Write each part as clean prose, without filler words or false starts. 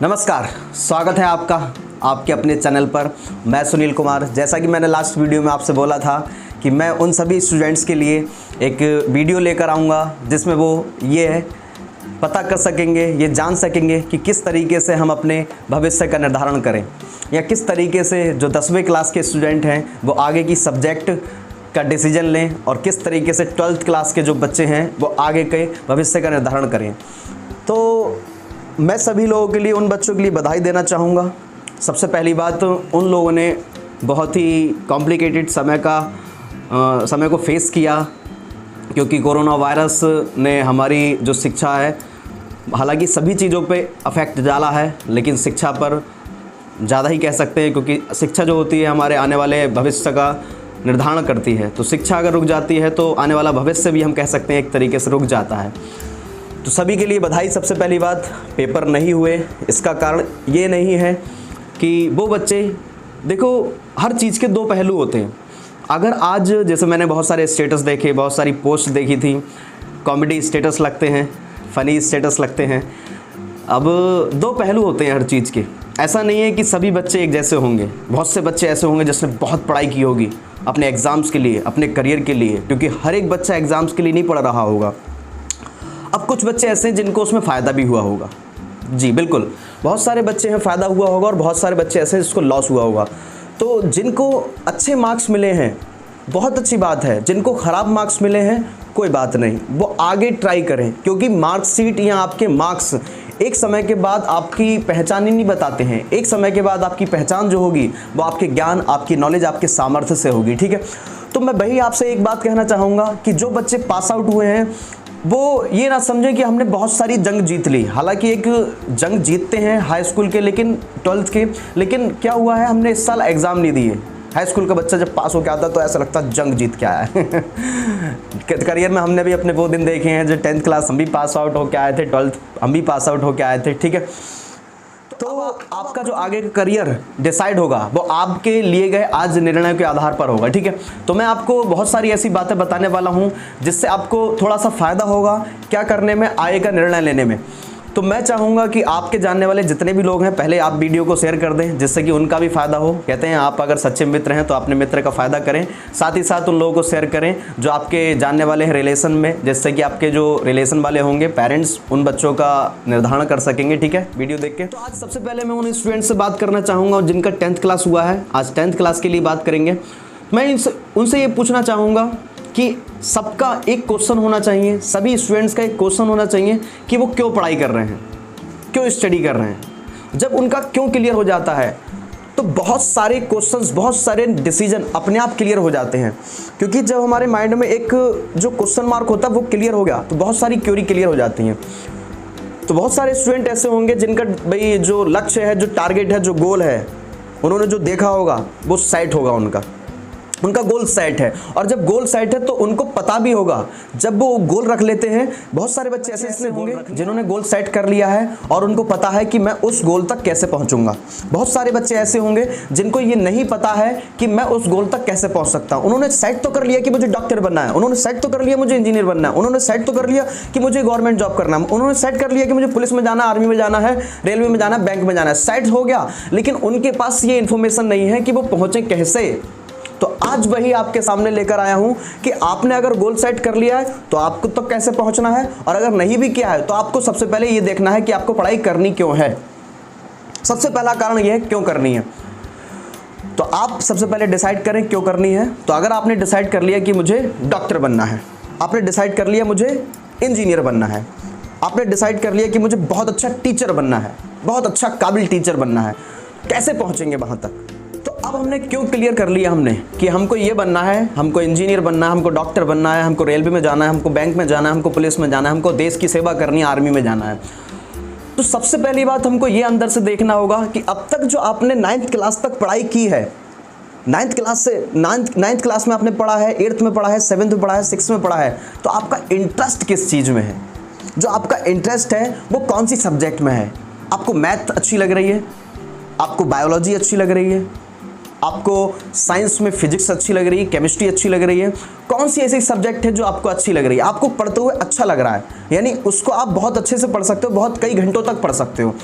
नमस्कार, स्वागत है आपका आपके अपने चैनल पर। मैं सुनील कुमार। जैसा कि मैंने लास्ट वीडियो में आपसे बोला था कि मैं उन सभी स्टूडेंट्स के लिए एक वीडियो लेकर आऊँगा जिसमें वो ये पता कर सकेंगे, ये जान सकेंगे कि किस तरीके से हम अपने भविष्य का निर्धारण करें, या किस तरीके से जो 10वीं क्लास के स्टूडेंट हैं वो आगे की सब्जेक्ट का डिसीजन लें, और किस तरीके से 12th क्लास के जो बच्चे हैं वो आगे के भविष्य का निर्धारण करें। तो मैं सभी लोगों के लिए, उन बच्चों के लिए बधाई देना चाहूँगा। सबसे पहली बात, उन लोगों ने बहुत ही कॉम्प्लिकेटेड समय को फेस किया, क्योंकि कोरोना वायरस ने हमारी जो शिक्षा है, हालांकि सभी चीज़ों पे अफेक्ट डाला है, लेकिन शिक्षा पर ज़्यादा ही कह सकते हैं, क्योंकि शिक्षा जो होती है हमारे आने वाले भविष्य का निर्धारण करती है। तो शिक्षा अगर रुक जाती है तो आने वाला भविष्य भी हम कह सकते हैं एक तरीके से रुक जाता है। तो सभी के लिए बधाई। सबसे पहली बात, पेपर नहीं हुए, इसका कारण ये नहीं है कि वो बच्चे, देखो हर चीज़ के दो पहलू होते हैं। अगर आज, जैसे मैंने बहुत सारे स्टेटस देखे, बहुत सारी पोस्ट देखी थी, कॉमेडी स्टेटस लगते हैं, फ़नी स्टेटस लगते हैं। अब दो पहलू होते हैं हर चीज़ के। ऐसा नहीं है कि सभी बच्चे एक जैसे होंगे। बहुत से बच्चे ऐसे होंगे जिसने बहुत पढ़ाई की होगी अपने एग्ज़ाम्स के लिए, अपने करियर के लिए, क्योंकि हर एक बच्चा एग्ज़ाम्स के लिए नहीं पढ़ रहा होगा। अब कुछ बच्चे ऐसे हैं जिनको उसमें फ़ायदा भी हुआ होगा। जी बिल्कुल, बहुत सारे बच्चे हैं फ़ायदा हुआ होगा, और बहुत सारे बच्चे ऐसे हैं जिसको लॉस हुआ होगा। तो जिनको अच्छे मार्क्स मिले हैं बहुत अच्छी बात है, जिनको ख़राब मार्क्स मिले हैं कोई बात नहीं, वो आगे ट्राई करें, क्योंकि मार्कशीट या आपके मार्क्स एक समय के बाद आपकी पहचान ही नहीं बताते हैं। एक समय के बाद आपकी पहचान जो होगी वो आपके ज्ञान, आपकी नॉलेज, आपके सामर्थ्य से होगी। ठीक है, तो मैं वही आपसे एक बात कहना चाहूँगा कि जो बच्चे पास आउट हुए हैं वो ये ना समझें कि हमने बहुत सारी जंग जीत ली। हालांकि एक जंग जीतते हैं हाई स्कूल के, लेकिन 12th के, लेकिन क्या हुआ है, हमने इस साल एग्ज़ाम नहीं दिए। हाई स्कूल का बच्चा जब पास होकर आता तो ऐसा लगता जंग जीत के आया है। करियर में हमने भी अपने वो दिन देखे हैं जो 10th क्लास हम भी पास आउट होकर आए थे, 12th हम भी पास आउट होकर आए थे। ठीक है, तो आपका जो आगे का करियर डिसाइड होगा वो आपके लिए गए आज निर्णय के आधार पर होगा। ठीक है, तो मैं आपको बहुत सारी ऐसी बातें बताने वाला हूं जिससे आपको थोड़ा सा फ़ायदा होगा क्या करने में, आगे का निर्णय लेने में। तो मैं चाहूँगा कि आपके जानने वाले जितने भी लोग हैं पहले आप वीडियो को शेयर कर दें, जिससे कि उनका भी फ़ायदा हो। कहते हैं आप अगर सच्चे मित्र हैं तो अपने मित्र का फ़ायदा करें, साथ ही साथ उन लोगों को शेयर करें जो आपके जानने वाले हैं रिलेशन में, जिससे कि आपके जो रिलेशन वाले होंगे पेरेंट्स उन बच्चों का निर्धारण कर सकेंगे। ठीक है, वीडियो देख के। तो आज सबसे पहले मैं उन स्टूडेंट्स से बात करना चाहूँगा जिनका 10th क्लास हुआ है। आज 10th क्लास के लिए बात करेंगे। मैं उनसे ये पूछना चाहूँगा कि सबका एक क्वेश्चन होना चाहिए, सभी स्टूडेंट्स का एक क्वेश्चन होना चाहिए कि वो क्यों पढ़ाई कर रहे हैं, क्यों स्टडी कर रहे हैं। जब उनका क्यों क्लियर हो जाता है तो बहुत सारे क्वेश्चंस, बहुत सारे डिसीजन अपने आप क्लियर हो जाते हैं। क्योंकि जब हमारे माइंड में एक जो क्वेश्चन मार्क होता है वो क्लियर हो गया तो बहुत सारी क्वेरी क्लियर हो जाती हैं। तो बहुत सारे स्टूडेंट ऐसे होंगे जिनका भाई जो लक्ष्य है, जो टारगेट है, जो गोल है, उन्होंने जो देखा होगा वो सेट होगा, उनका गोल सेट है। और जब गोल सेट है तो उनको पता भी होगा, जब वो गोल रख लेते हैं। बहुत सारे बच्चे ऐसे होंगे जिन्होंने गोल सेट कर लिया है और उनको पता है कि मैं उस गोल तक कैसे पहुंचूंगा। बहुत सारे बच्चे ऐसे होंगे जिनको ये नहीं पता है कि मैं उस गोल तक कैसे पहुंच सकता हूं। उन्होंने सेट तो कर लिया कि मुझे डॉक्टर बनना है, उन्होंने सेट तो कर लिया मुझे इंजीनियर बनना है, उन्होंने सेट तो कर लिया कि मुझे गवर्नमेंट जॉब करना है, उन्होंने सेट कर लिया कि मुझे पुलिस में जाना, आर्मी में जाना है, रेलवे में जाना है, बैंक में जाना है। सेट हो गया, लेकिन उनके पास ये इंफॉर्मेशन नहीं है कि वो पहुंचे कैसे। तो आज वही आपके सामने लेकर आया हूं कि आपने अगर गोल सेट कर लिया है तो आपको तो कैसे पहुंचना है, और अगर नहीं भी किया है तो आपको सबसे पहले ये देखना है कि आपको पढ़ाई करनी क्यों है। सबसे पहला कारण यह है क्यों करनी है। तो आप सबसे पहले डिसाइड करें क्यों करनी है। तो अगर आपने डिसाइड कर लिया कि मुझे डॉक्टर बनना है, आपने डिसाइड कर लिया मुझे इंजीनियर बनना है, आपने डिसाइड कर लिया कि मुझे बहुत अच्छा टीचर बनना है, बहुत अच्छा काबिल टीचर बनना है, कैसे पहुंचेंगे वहां तक। तो अब हमने क्यों क्लियर कर लिया हमने कि हमको ये बनना है, हमको इंजीनियर बनना है, हमको डॉक्टर बनना है, हमको रेलवे में जाना है, हमको बैंक में जाना है, हमको पुलिस में जाना है, हमको देश की सेवा करनी है, आर्मी में जाना है। तो सबसे पहली बात हमको ये अंदर से देखना होगा कि अब तक जो आपने 9th क्लास तक पढ़ाई की है, 9th क्लास में आपने पढ़ा है, 8th में पढ़ा है, 7th में पढ़ा है, 6th में पढ़ा है, तो आपका इंटरेस्ट किस चीज़ में है। जो आपका इंटरेस्ट है वो कौन सी सब्जेक्ट में है। आपको मैथ अच्छी लग रही है, आपको बायोलॉजी अच्छी लग रही है, आपको साइंस में फिजिक्स अच्छी लग रही है, केमिस्ट्री अच्छी लग रही है, कौन सी ऐसी सब्जेक्ट है जो आपको अच्छी लग रही है, आपको पढ़ते हुए अच्छा लग रहा है, यानी उसको आप बहुत अच्छे से पढ़ सकते हो, बहुत कई घंटों तक पढ़ सकते हो।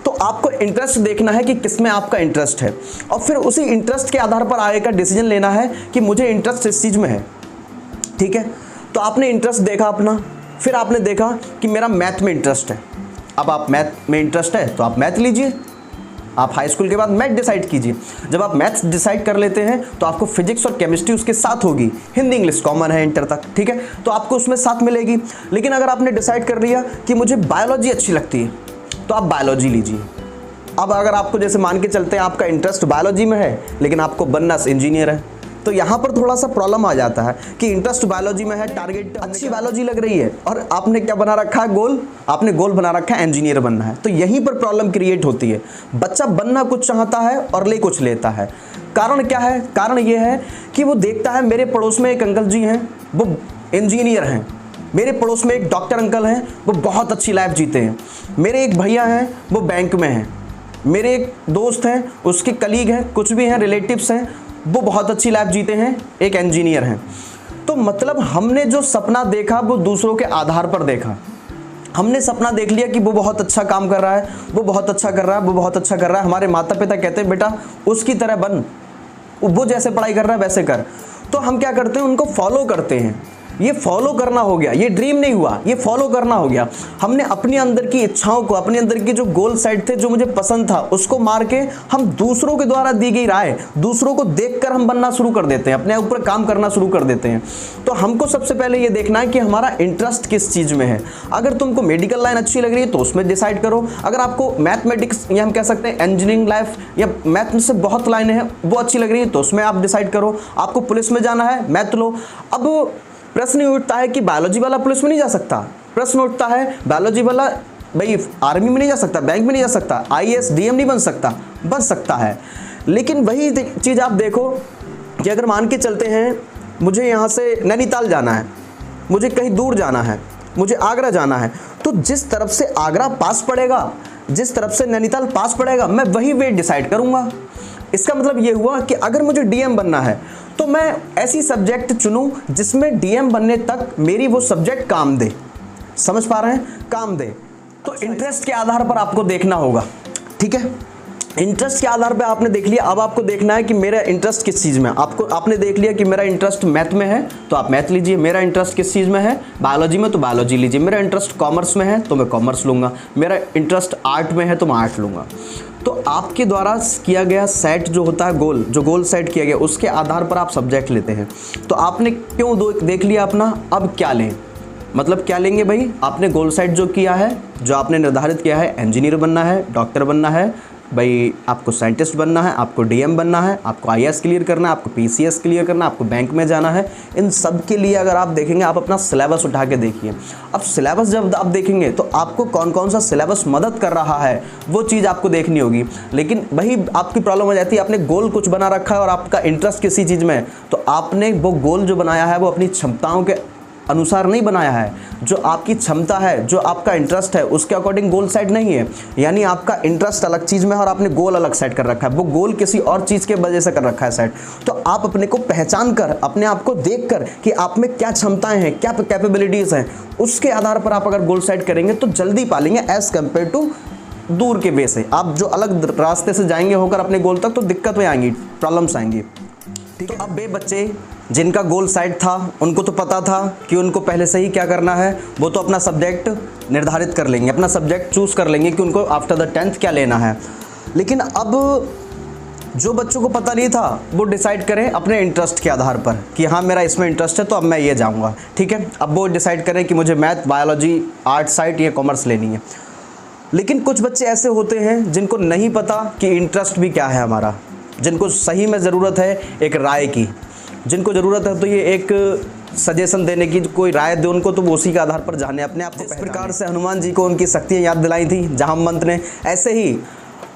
तो आपको इंटरेस्ट देखना है कि किस में आपका इंटरेस्ट है, और फिर उसी इंटरेस्ट के आधार पर आगे का डिसीजन लेना है कि मुझे इंटरेस्ट इस चीज़ में है। ठीक है, तो आपने इंटरेस्ट देखा अपना, फिर आपने देखा कि मेरा मैथ में इंटरेस्ट है। अब आप मैथ में इंटरेस्ट है तो आप मैथ लीजिए, आप हाई स्कूल के बाद मैथ डिसाइड कीजिए। जब आप मैथ्स डिसाइड कर लेते हैं तो आपको फिजिक्स और केमिस्ट्री उसके साथ होगी, हिंदी इंग्लिश कॉमन है इंटर तक, ठीक है, तो आपको उसमें साथ मिलेगी। लेकिन अगर आपने डिसाइड कर लिया कि मुझे बायोलॉजी अच्छी लगती है तो आप बायोलॉजी लीजिए। अब अगर आपको जैसे मान के चलते हैं आपका इंटरेस्ट बायोलॉजी में है लेकिन आपको बनना इंजीनियर है, तो यहाँ पर थोड़ा सा प्रॉब्लम आ जाता है कि इंटरेस्ट बायोलॉजी में है, टारगेट अच्छी बायोलॉजी लग रही है और आपने क्या बना रखा है, गोल, आपने गोल बना रखा है इंजीनियर बनना है। तो यहीं पर प्रॉब्लम क्रिएट होती है। बच्चा बनना कुछ चाहता है और ले कुछ लेता है। कारण क्या है? कारण ये है कि वो देखता है मेरे पड़ोस में एक अंकल जी हैं, वो इंजीनियर हैं, मेरे पड़ोस में एक डॉक्टर अंकल हैं, वो बहुत अच्छी लाइफ जीते हैं, मेरे एक भैया हैं वो बैंक में हैं, मेरे एक दोस्त हैं उसके कलीग हैं, कुछ भी हैं, रिलेटिव्स हैं, वो बहुत अच्छी लाइफ जीते हैं, एक इंजीनियर हैं। तो मतलब हमने जो सपना देखा वो दूसरों के आधार पर देखा। हमने सपना देख लिया कि वो बहुत अच्छा काम कर रहा है, वो बहुत अच्छा कर रहा है, वो बहुत अच्छा कर रहा है, हमारे माता पिता कहते हैं बेटा उसकी तरह बन, वो जैसे पढ़ाई कर रहा है वैसे कर। तो हम क्या करते हैं, उनको फॉलो करते हैं। ये फॉलो करना हो गया, ये ड्रीम नहीं हुआ, ये फॉलो करना हो गया। हमने अपने अंदर की इच्छाओं को, अपने अंदर के जो गोल सेट थे, जो मुझे पसंद था, उसको मार के हम दूसरों के द्वारा दी गई राय, दूसरों को देखकर हम बनना शुरू कर देते हैं, अपने ऊपर काम करना शुरू कर देते हैं। तो हमको सबसे पहले ये देखना है कि हमारा इंटरेस्ट किस चीज़ में है। अगर तुमको मेडिकल लाइन अच्छी लग रही है तो उसमें डिसाइड करो। अगर आपको मैथमेटिक्स या हम कह सकते हैं इंजीनियरिंग लाइफ या मैथ में से बहुत लाइनें हैं वो अच्छी लग रही है तो उसमें आप डिसाइड करो। आपको पुलिस में जाना है, मैथ लो। अब प्रश्न उठता है कि बायोलॉजी वाला पुलिस में नहीं जा सकता, प्रश्न उठता है बायोलॉजी वाला भाई आर्मी में नहीं जा सकता, बैंक में नहीं जा सकता, आईएएस डीएम नहीं बन सकता। बन सकता है, लेकिन वही चीज़ आप देखो कि अगर मान के चलते हैं मुझे यहाँ से नैनीताल जाना है, मुझे कहीं दूर जाना है, मुझे आगरा जाना है, तो जिस तरफ से आगरा पास पड़ेगा, जिस तरफ से नैनीताल पास पड़ेगा, मैं वही वे डिसाइड करूँगा। इसका मतलब ये हुआ कि अगर मुझे डीएम बनना है तो मैं ऐसी सब्जेक्ट चुनूं जिसमें डीएम बनने तक मेरी वो सब्जेक्ट काम दे। समझ पा रहे हैं? काम दे। तो इंटरेस्ट के आधार पर आपको देखना होगा, ठीक है। इंटरेस्ट के आधार पे आपने देख लिया, अब आपको देखना है कि मेरा इंटरेस्ट किस चीज़ में। आपने देख लिया कि मेरा इंटरेस्ट मैथ में है तो आप मैथ लीजिए, मेरा इंटरेस्ट किस चीज़ में है, बायोलॉजी में, तो बायोलॉजी लीजिए। मेरा इंटरेस्ट कॉमर्स में है तो मैं कॉमर्स लूँगा, मेरा इंटरेस्ट आर्ट में है तो मैं आर्ट लूँगा। तो आपके द्वारा किया गया सेट जो होता है गोल, जो गोल सेट किया गया उसके आधार पर आप सब्जेक्ट लेते हैं। तो आपने क्यों देख लिया अपना, अब क्या लें, मतलब क्या लेंगे भाई। आपने गोल सेट जो किया है, जो आपने निर्धारित किया है, इंजीनियर बनना है, डॉक्टर बनना है भाई, आपको साइंटिस्ट बनना है, आपको डीएम बनना है, आपको आईएएस क्लियर करना है, आपको पीसीएस क्लियर करना है, आपको बैंक में जाना है। इन सब के लिए अगर आप देखेंगे, आप अपना सिलेबस उठा के देखिए। अब सिलेबस जब आप देखेंगे तो आपको कौन कौन सा सिलेबस मदद कर रहा है वो चीज़ आपको देखनी होगी। लेकिन वही आपकी प्रॉब्लम हो जाती है, आपने गोल कुछ बना रखा है और आपका इंटरेस्ट किसी चीज़ में है, तो आपने वो गोल जो बनाया है वो अपनी क्षमताओं के अनुसार नहीं बनाया है। जो आपकी क्षमता है, जो आपका इंटरेस्ट है, उसके अकॉर्डिंग गोल सेट नहीं है। यानी आपका इंटरेस्ट अलग चीज़ में है और आपने गोल अलग सेट कर रखा है, वो गोल किसी और चीज़ के वजह से कर रखा है सेट। तो आप अपने को पहचान कर, अपने आप को देख कर कि आप में क्या क्षमताएं हैं, क्या कैपेबिलिटीज़ हैं, उसके आधार पर आप अगर गोल सेट करेंगे तो जल्दी पालेंगे एज़ कम्पेयर टू दूर के वे से। आप जो अलग रास्ते से जाएंगे होकर अपने गोल तक तो दिक्कतें आएंगी, प्रॉब्लम्स आएंगी। तो अब वे बच्चे जिनका गोल साइड था उनको तो पता था कि उनको पहले से ही क्या करना है, वो तो अपना सब्जेक्ट निर्धारित कर लेंगे, अपना सब्जेक्ट चूज़ कर लेंगे कि उनको आफ्टर द 10th क्या लेना है। लेकिन अब जो बच्चों को पता नहीं था वो डिसाइड करें अपने इंटरेस्ट के आधार पर कि हाँ मेरा इसमें इंटरेस्ट है तो अब मैं ये जाऊँगा, ठीक है। अब वो डिसाइड करें कि मुझे मैथ, बायोलॉजी, आर्ट साइड या कॉमर्स लेनी है। लेकिन कुछ बच्चे ऐसे होते हैं जिनको नहीं पता कि इंटरेस्ट भी क्या है हमारा, जिनको सही में ज़रूरत है एक राय की, जिनको ज़रूरत है तो ये एक सजेशन देने की, कोई राय दे उनको तो वो उसी के आधार पर जाने अपने आप को। इस प्रकार से हनुमान जी को उनकी शक्तियाँ याद दिलाई थी जामवंत ने, ऐसे ही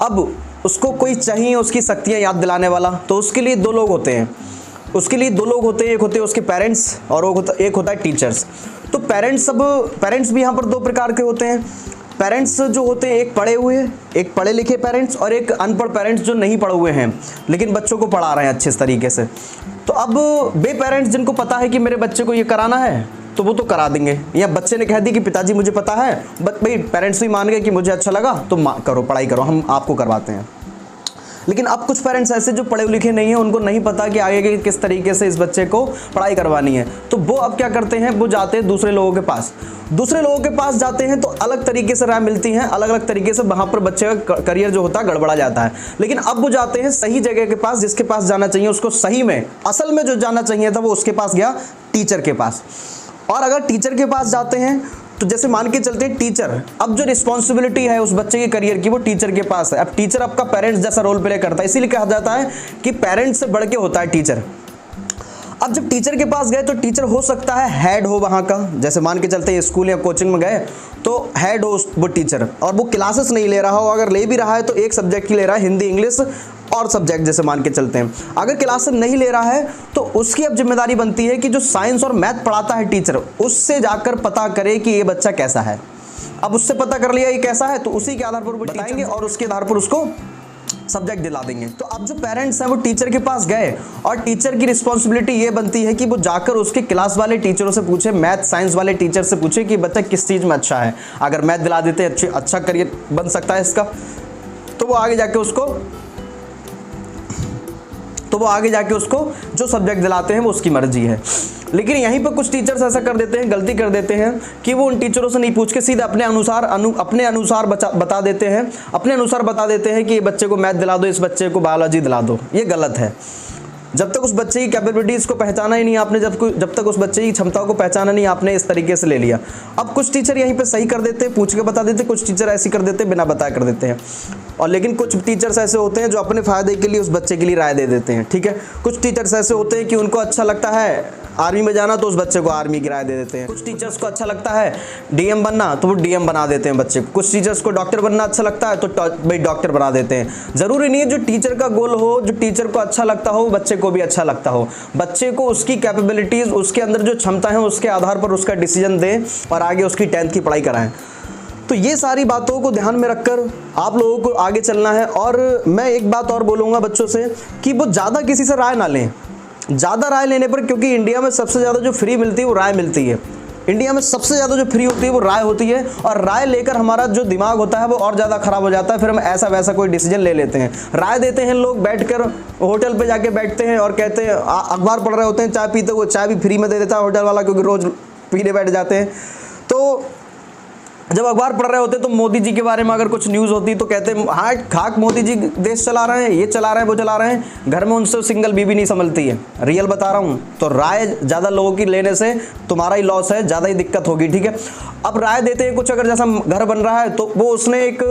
अब उसको कोई चाहिए उसकी शक्तियाँ याद दिलाने वाला, तो उसके लिए दो लोग होते हैं। उसके लिए दो लोग होते हैं, एक होते हैं उसके पेरेंट्स और एक होता है टीचर्स। तो पेरेंट्स भी यहाँ पर दो प्रकार के होते हैं। पेरेंट्स जो होते हैं, एक पढ़े हुए, एक पढ़े लिखे पेरेंट्स और एक अनपढ़ पेरेंट्स जो नहीं पढ़े हुए हैं लेकिन बच्चों को पढ़ा रहे हैं अच्छे तरीके से। तो अब वे पेरेंट्स जिनको पता है कि मेरे बच्चे को ये कराना है तो वो तो करा देंगे, या बच्चे ने कह दी कि पिताजी मुझे पता है, भाई पेरेंट्स भी मान गए कि मुझे अच्छा लगा तो करो, पढ़ाई करो, हम आपको करवाते हैं। लेकिन अब कुछ पेरेंट्स ऐसे जो पढ़े लिखे नहीं हैं, उनको नहीं पता कि आगे के किस तरीके से इस बच्चे को पढ़ाई करवानी है, तो वो अब क्या करते हैं, वो जाते हैं दूसरे लोगों के पास। दूसरे लोगों के पास जाते हैं तो अलग तरीके से राय मिलती है, अलग अलग तरीके से वहाँ पर बच्चे का करियर जो होता है गड़बड़ा जाता है। लेकिन अब वो जाते हैं सही जगह के पास, जिसके पास जाना चाहिए उसको सही में, असल में जो जाना चाहिए था वो उसके पास गया, टीचर के पास। और अगर टीचर के पास जाते हैं तो जैसे मान के चलते हैं टीचर, अब जो रिस्पॉन्सिबिलिटी है उस बच्चे के करियर की वो टीचर के पास है। अब टीचर आपका पेरेंट्स जैसा रोल प्ले करता है, इसीलिए कहा जाता है कि पेरेंट्स से बढ़ के होता है टीचर। अब जब टीचर के पास गए तो टीचर हो सकता है हेड हो वहाँ का, जैसे मान के चलते हैं स्कूल या कोचिंग में गए तो हेड हो वो टीचर, और वो क्लासेस नहीं ले रहा हो, अगर ले भी रहा है तो एक सब्जेक्ट की ले रहा है, हिंदी इंग्लिश और सब्जेक्ट जैसे मान के चलते हैं। अगर क्लास नहीं ले रहा है तो उसकी अब जिम्मेदारी बनती है कि जो साइंस और मैथ पढ़ाता है टीचर, उससे जाकर पता करे कि ये बच्चा कैसा है। अब उससे पता कर लिया ये कैसा है तो उसी के आधार पर बताएंगे और उसके आधार पर उसको सब्जेक्ट दिला देंगे। तो अब जो पेरेंट्स हैं वो टीचर के पास गए और टीचर की रिस्पॉन्सिबिलिटी ये बनती है कि वो जाकर उसके क्लास वाले टीचरों से पूछे, मैथ साइंस वाले टीचर से पूछे कि बच्चा किस चीज़ में अच्छा है। अगर मैथ दिला देते अच्छा करियर बन सकता है इसका, तो वो आगे जाके उसको जो सब्जेक्ट दिलाते हैं वो उसकी मर्जी है। लेकिन यहीं पर कुछ टीचर्स ऐसा कर देते हैं, गलती कर देते हैं कि वो उन टीचरों से नहीं पूछ के सीधे अपने अनुसार बता देते हैं, अपने अनुसार बता देते हैं कि ये बच्चे को मैथ दिला दो, इस बच्चे को बायोलॉजी दिला दो। ये गलत है। जब तक उस बच्चे की कैपेबिलिटीज़ को पहचाना ही नहीं आपने, जब तक उस बच्चे की क्षमताओं को पहचाना नहीं आपने, इस तरीके से ले लिया। अब कुछ टीचर यहीं पे सही कर देते हैं, पूछ के बता देते, कुछ टीचर ऐसी कर देते हैं बिना बताए कर देते हैं। और लेकिन कुछ टीचर्स ऐसे होते हैं जो अपने फ़ायदे के लिए उस बच्चे के लिए राय दे देते हैं, ठीक है। कुछ टीचर्स ऐसे होते हैं कि उनको अच्छा लगता है आर्मी में जाना तो उस बच्चे को आर्मी की राय दे देते हैं। कुछ टीचर्स को अच्छा लगता है डीएम बनना तो वो डीएम बना देते हैं बच्चे को। कुछ टीचर्स को डॉक्टर बनना अच्छा लगता है तो भाई डॉक्टर बना देते हैं। ज़रूरी नहीं है जो टीचर का गोल हो, जो टीचर को अच्छा लगता हो, बच्चे को भी अच्छा लगता हो। बच्चे को उसकी कैपेबिलिटीज़, उसके अंदर जो क्षमता है उसके आधार पर उसका डिसीजन दें और आगे उसकी 10th की पढ़ाई कराएं। तो ये सारी बातों को ध्यान में रखकर आप लोगों को आगे चलना है। और मैं एक बात और बोलूँगा बच्चों से कि वो ज़्यादा किसी से राय ना लें। ज़्यादा राय लेने पर, क्योंकि इंडिया में सबसे ज़्यादा जो फ्री मिलती है वो राय मिलती है। इंडिया में सबसे ज़्यादा जो फ्री होती है वो राय होती है, और राय लेकर हमारा जो दिमाग होता है वो और ज़्यादा ख़राब हो जाता है। फिर हम ऐसा वैसा कोई डिसीजन ले लेते हैं। राय देते हैं लोग, बैठकर होटल पे जाके बैठते हैं और कहते हैं, अखबार पढ़ रहे होते हैं, चाय पीते, वो चाय भी फ्री में दे देता है होटल वाला, क्योंकि रोज़ पीने बैठ जाते हैं। तो जब अखबार पढ़ रहे होते तो मोदी जी के बारे में अगर कुछ न्यूज़ होती तो कहते हैं हाँ खाक मोदी जी देश चला रहे हैं, ये चला रहे हैं, वो चला रहे हैं, घर में उनसे सिंगल बीबी नहीं संभलती है। रियल बता रहा हूँ। तो राय ज़्यादा लोगों की लेने से तुम्हारा ही लॉस है, ज़्यादा ही दिक्कत होगी, ठीक है। अब राय देते हैं कुछ, अगर जैसा घर बन रहा है तो वो उसने एक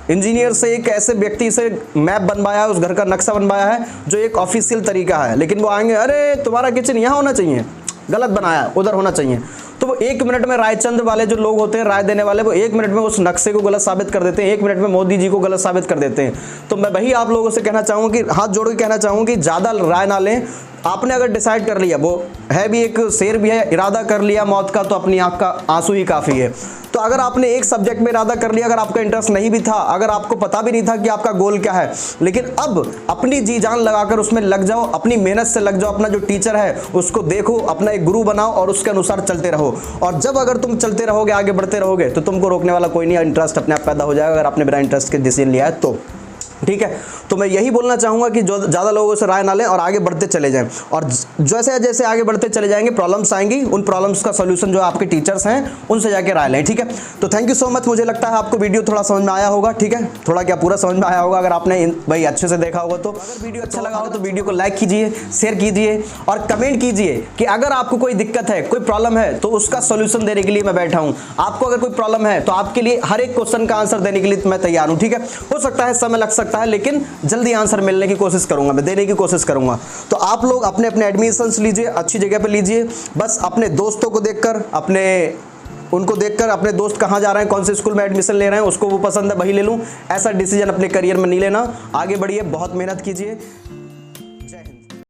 इंजीनियर से, एक ऐसे व्यक्ति से मैप बनवाया है, उस घर का नक्शा बनवाया है जो एक ऑफिशियल तरीका है। लेकिन वो आएंगे, अरे तुम्हारा किचन यहाँ होना चाहिए, गलत बनाया, उधर होना चाहिए। तो वो 1 मिनट में रायचंद वाले जो लोग होते हैं राय देने वाले, वो 1 मिनट में उस नक्शे को गलत साबित कर देते हैं, 1 मिनट में मोदी जी को गलत साबित कर देते हैं। तो मैं वही आप लोगों से कहना चाहूँगा कि हाथ जोड़ के कहना चाहूँगा कि ज़्यादा राय ना लें। आपने अगर डिसाइड कर लिया, वो है भी एक शेर भी है, इरादा कर लिया मौत का तो अपनी आँख का आंसू ही काफ़ी है। तो अगर आपने एक सब्जेक्ट में इरादा कर लिया, अगर आपका इंटरेस्ट नहीं भी था, अगर आपको पता भी नहीं था कि आपका गोल क्या है, लेकिन अब अपनी जी जान लगाकर उसमें लग जाओ, अपनी मेहनत से लग जाओ, अपना जो टीचर है उसको देखो, अपना एक गुरु बनाओ और उसके अनुसार चलते रहो। और जब अगर तुम चलते रहोगे, आगे बढ़ते रहोगे, तो तुमको रोकने वाला कोई नहीं, इंटरेस्ट अपने आप पैदा हो जाएगा अगर आपने बिना इंटरेस्ट के डिसीजन लिया है तो, ठीक है। तो मैं यही बोलना चाहूँगा कि जो ज़्यादा लोगों से राय ना लें और आगे बढ़ते चले जाएं। और जैसे जैसे आगे बढ़ते चले जाएंगे प्रॉब्लम्स आएंगी, उन प्रॉब्लम्स का सोल्यूशन जो आपके टीचर्स हैं उनसे जाके राय लें, ठीक है। तो थैंक यू सो मच। मुझे लगता है आपको वीडियो थोड़ा समझ में आया होगा, ठीक है, थोड़ा क्या पूरा समझ में आया होगा अगर आपने भाई अच्छे से देखा होगा। तो अगर वीडियो अच्छा लगा हो तो वीडियो को लाइक कीजिए, शेयर कीजिए और कमेंट कीजिए कि अगर आपको कोई दिक्कत है, कोई प्रॉब्लम है तो उसका सोल्यूशन देने के लिए मैं बैठा हूँ। आपको अगर कोई प्रॉब्लम है तो आपके लिए हर एक क्वेश्चन का आंसर देने के लिए मैं तैयार हूँ, ठीक है। हो सकता है समय लग सकता है, लेकिन जल्दी आंसर मिलने की कोशिश करूंगा, मैं देने की कोशिश करूंगा। तो आप लोग अपने अपने एडमिशंस लीजिए, अच्छी जगह पे लीजिए। बस अपने दोस्तों को देखकर, उनको देखकर अपने दोस्त कहाँ जा रहे हैं, कौन से स्कूल में एडमिशन ले रहे हैं, उसको वो पसंद है वही ले लूँ, ऐसा डिसीजन अपने करियर में नहीं लेना। आगे बढ़िए, बहुत मेहनत कीजिए।